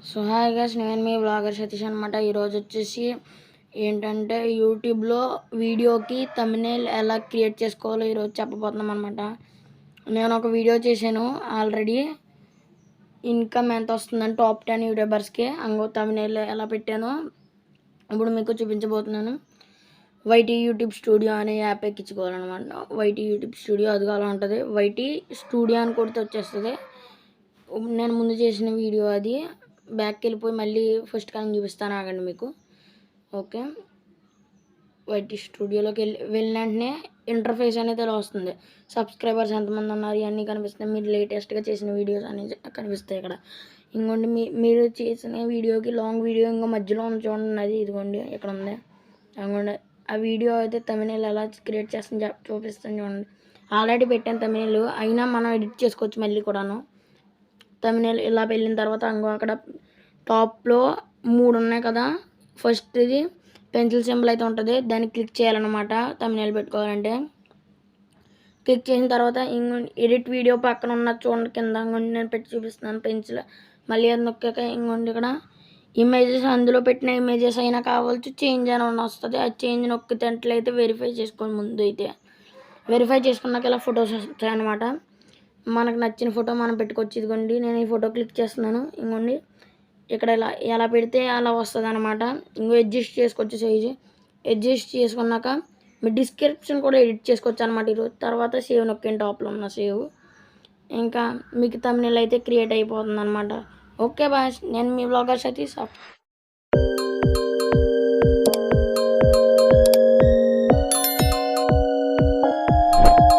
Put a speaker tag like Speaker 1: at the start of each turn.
Speaker 1: So hi guys, నేను మీ blogger Satish అనమాట. ఈరోజు వచ్చేసి ఏంటంటే యూట్యూబ్లో వీడియోకి థంబ్నెయిల్ ఎలా క్రియేట్ చేసుకోవాలో ఈరోజు చెప్పబోతున్నాం అనమాట. నేను ఒక వీడియో చేశాను ఆల్రెడీ. ఇన్కమ్ ఎంత వస్తుందని టాప్ 10 యూట్యూబర్స్కి అంగో థంబ్నెయిల్ ఎలా పెట్టానో ఇప్పుడు మీకు చూపించబోతున్నాను. వైటీ యూట్యూబ్ స్టూడియో అనే యాప్ ఎక్కించుకోవాలన్నమాట. వైటీ యూట్యూబ్ స్టూడియో అది అలా ఉంటుంది. వైటీ స్టూడియో అని కొడితే వచ్చేస్తుంది. నేను ముందు చేసిన వీడియో అది. బ్యాక్కి వెళ్ళిపోయి మళ్ళీ ఫస్ట్ కానీ చూపిస్తాను, ఆగండి మీకు. ఓకే, వైటీ స్టూడియోలోకి వెళ్ళిన వెంటనే ఇంటర్ఫేస్ అనేది ఇలా వస్తుంది. సబ్స్క్రైబర్స్ ఎంతమంది ఉన్నారు ఇవన్నీ కనిపిస్తాయి. మీరు లేటెస్ట్గా చేసిన వీడియోస్ అనేది కనిపిస్తాయి ఇక్కడ. ఇంకోండి మీరు చేసిన వీడియోకి లాంగ్ వీడియో ఇంకా మధ్యలో ఉంది చూడండి, అది ఇదిగోండి ఇక్కడ ఉంది. అందుకోండి ఆ వీడియో అయితే థంబ్నెయిల్ ఎలా క్రియేట్ చేస్తాను చూపిస్తాను చూడండి. ఆల్రెడీ పెట్టాను థంబ్నెయిల్, అయినా మనం ఎడిట్ చేసుకోవచ్చు మళ్ళీ కూడాను. థంబ్నెయిల్ ఇలా వెళ్ళిన తర్వాత అంగో అక్కడ టాప్లో 3 ఉన్నాయి కదా. ఫస్ట్ది పెన్సిల్ సింబల్ అయితే ఉంటుంది, దాన్ని క్లిక్ చేయాలన్నమాట థంబ్నెయిల్ పెట్టుకోవాలంటే. క్లిక్ చేసిన తర్వాత ఎడిట్ వీడియో పక్కన ఉన్న చూడండి కింద, ఇంకోండి నేను పెట్టి చూపిస్తున్నాను పెన్సిల్. మళ్ళీ అది నొక్కాక ఇంకోండి ఇక్కడ ఇమేజెస్, అందులో పెట్టిన ఇమేజెస్ అయినా కావచ్చు, చేంజ్ అని వస్తుంది. ఆ చేంజ్ నొక్కితేట్లయితే వెరిఫై చేసుకోండి. ముందు అయితే వెరిఫై చేసుకున్నాక ఇలా ఫొటోస్ వస్తాయి అన్నమాట. మనకు నచ్చిన ఫోటో మనం పెట్టుకోవచ్చు. ఇదిగోండి నేను ఈ ఫోటో క్లిక్ చేస్తున్నాను. ఇంకోండి ఇక్కడ ఎలా పెడితే అలా వస్తుంది అనమాట. ఇంకో అడ్జస్ట్ చేసుకోవచ్చు సైజు. అడ్జస్ట్ చేసుకున్నాక మీ డిస్క్రిప్షన్ కూడా ఎడిట్ చేసుకోవచ్చు అనమాట. ఈరోజు తర్వాత సేవ్ నొక్కండి, టాప్లో ఉన్న సేవ్. ఇంకా మీకు థంబ్నెయిల్ అయితే క్రియేట్ అయిపోతుంది అనమాట. ఓకే బాయ్, నేను మీ బ్లాగర్ సతీష్.